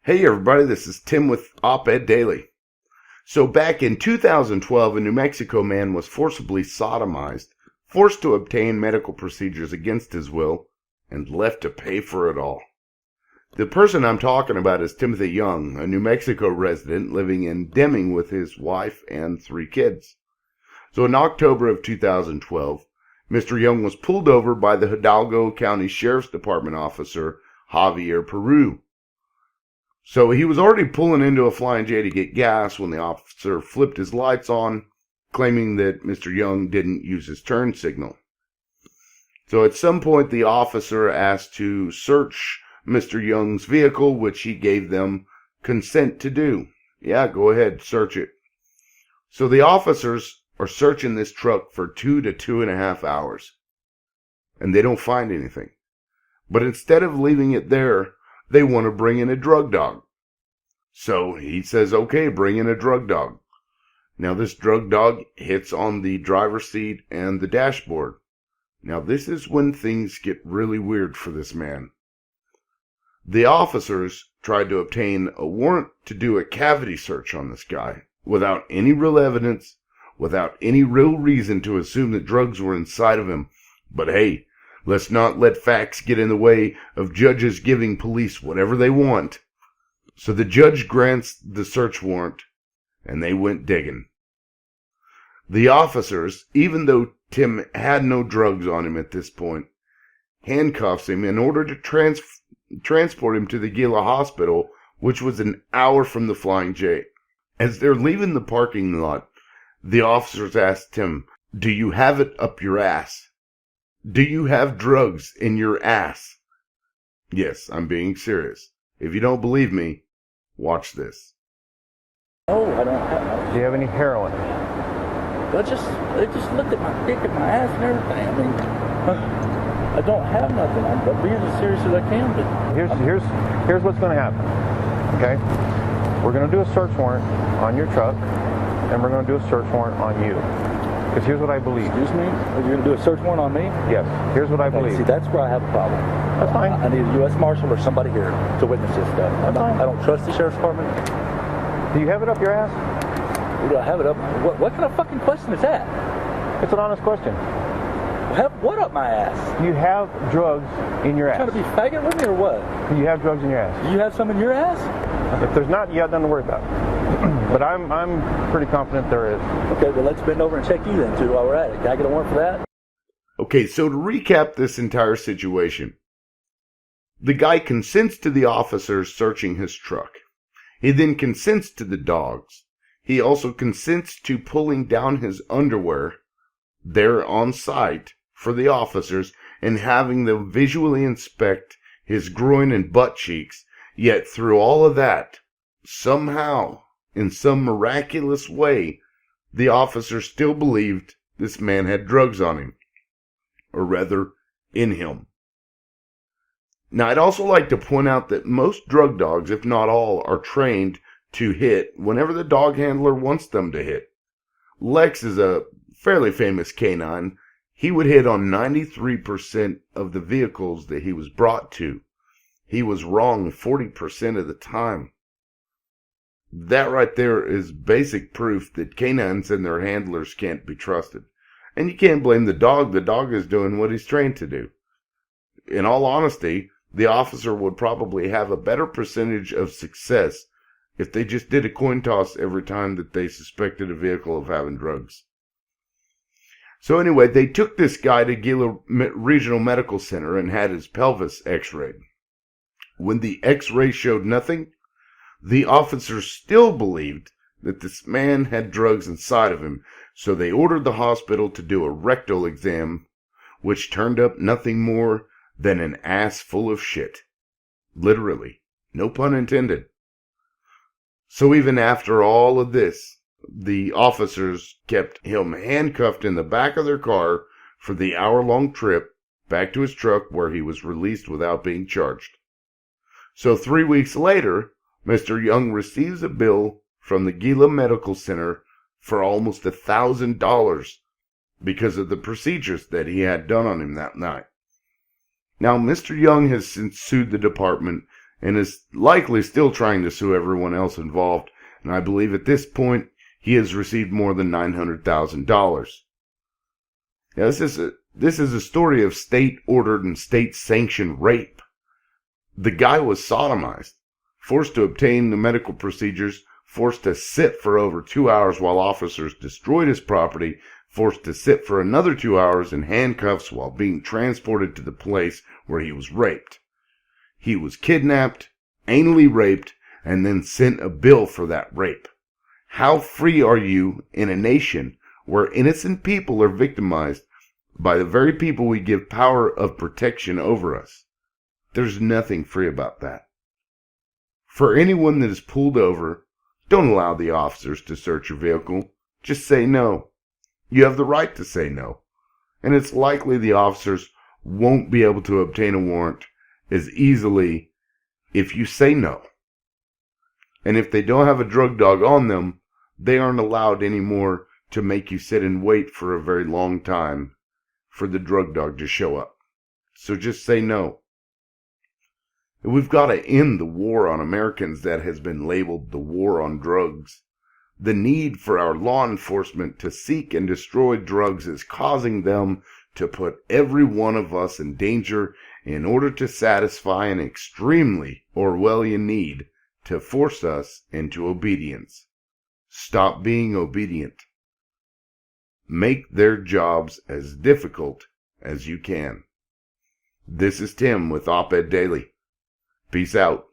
Hey everybody, this is Tim with Op-Ed Daily. So back in 2012, a New Mexico man was forcibly sodomized, forced to obtain medical procedures against his will, and left to pay for it all. The person I'm talking about is Timothy Young, a New Mexico resident living in Deming with his wife and 3 kids. So in October of 2012, Mr. Young was pulled over by the Hidalgo County Sheriff's Department officer, Javier Peru. So he was already pulling into a Flying J to get gas when the officer flipped his lights on, claiming that Mr. Young didn't use his turn signal. So at some point, the officer asked to search Mr. Young's vehicle, which he gave them consent to do. Yeah, go ahead, search it. So the officers are searching this truck for 2 to 2.5 hours, and they don't find anything. But instead of leaving it there, they want to bring in a drug dog. So he says, okay, bring in a drug dog. Now this drug dog hits on the driver's seat and the dashboard. Now this is when things get really weird for this man. The officers tried to obtain a warrant to do a cavity search on this guy without any real evidence, without any real reason to assume that drugs were inside of him. But hey, let's not let facts get in the way of judges giving police whatever they want. So the judge grants the search warrant, and they went digging. The officers, even though Tim had no drugs on him at this point, handcuffs him in order to transport him to the Gila hospital, which was an hour from the Flying J. As they're leaving the parking lot, the officers asked Tim, "Do you have it up your ass? Do you have drugs in your ass?" Yes, I'm being serious. If you don't believe me, watch this. No, I don't have. Do you have any heroin? They just looked at my dick and my ass and everything. I mean, I don't have nothing. I'm being as serious as I can be. Here's what's going to happen. Okay, we're going to do a search warrant on your truck, and we're going to do a search warrant on you. Because here's what I believe. Excuse me? Are you going to do a search warrant on me? Yes. Here's what I believe. See, that's where I have a problem. That's fine. I need a U.S. Marshal or somebody here to witness this stuff. That's fine. I don't trust the Sheriff's Department. Do you have it up your ass? Do I have it up? What kind of fucking question is that? It's an honest question. Have what up my ass? Do you have drugs in your ass? Trying to be faggot with me or what? Do you have drugs in your ass? Do you have some in your ass? If there's not, you got nothing to worry about. But I'm pretty confident there is. Okay, well let's bend over and check you then too while we're at it. Can I get a warrant for that? Okay, so to recap this entire situation, the guy consents to the officers searching his truck. He then consents to the dogs. He also consents to pulling down his underwear there on site for the officers and having them visually inspect his groin and butt cheeks. Yet through all of that, somehow, in some miraculous way, the officers still believed this man had drugs on him. Or rather, in him. Now, I'd also like to point out that most drug dogs, if not all, are trained to hit whenever the dog handler wants them to hit. Lex is a fairly famous canine. He would hit on 93% of the vehicles that he was brought to. He was wrong 40% of the time. That right there is basic proof that canines and their handlers can't be trusted. And you can't blame the dog. The dog is doing what he's trained to do. In all honesty, the officer would probably have a better percentage of success if they just did a coin toss every time that they suspected a vehicle of having drugs. So anyway, they took this guy to Gila Regional Medical Center and had his pelvis x-rayed. When the x-ray showed nothing, the officers still believed that this man had drugs inside of him, so they ordered the hospital to do a rectal exam, which turned up nothing more than an ass full of shit. Literally. No pun intended. So even after all of this, the officers kept him handcuffed in the back of their car for the hour-long trip back to his truck where he was released without being charged. So 3 weeks later, Mr. Young receives a bill from the Gila Medical Center for almost $1,000 because of the procedures that he had done on him that night. Now, Mr. Young has since sued the department and is likely still trying to sue everyone else involved, and I believe at this point he has received more than $900,000. Now, this is a story of state-ordered and state-sanctioned rape. The guy was sodomized, forced to obtain the medical procedures, forced to sit for over 2 hours while officers destroyed his property, forced to sit for another 2 hours in handcuffs while being transported to the place where he was raped. He was kidnapped, anally raped, and then sent a bill for that rape. How free are you in a nation where innocent people are victimized by the very people we give power of protection over us? There's nothing free about that. For anyone that is pulled over, don't allow the officers to search your vehicle. Just say no. You have the right to say no. And it's likely the officers won't be able to obtain a warrant as easily if you say no. And if they don't have a drug dog on them, they aren't allowed anymore to make you sit and wait for a very long time for the drug dog to show up. So just say no. We've got to end the war on Americans that has been labeled the war on drugs. The need for our law enforcement to seek and destroy drugs is causing them to put every one of us in danger in order to satisfy an extremely Orwellian need to force us into obedience. Stop being obedient. Make their jobs as difficult as you can. This is Tim with Op-Ed Daily. Peace out.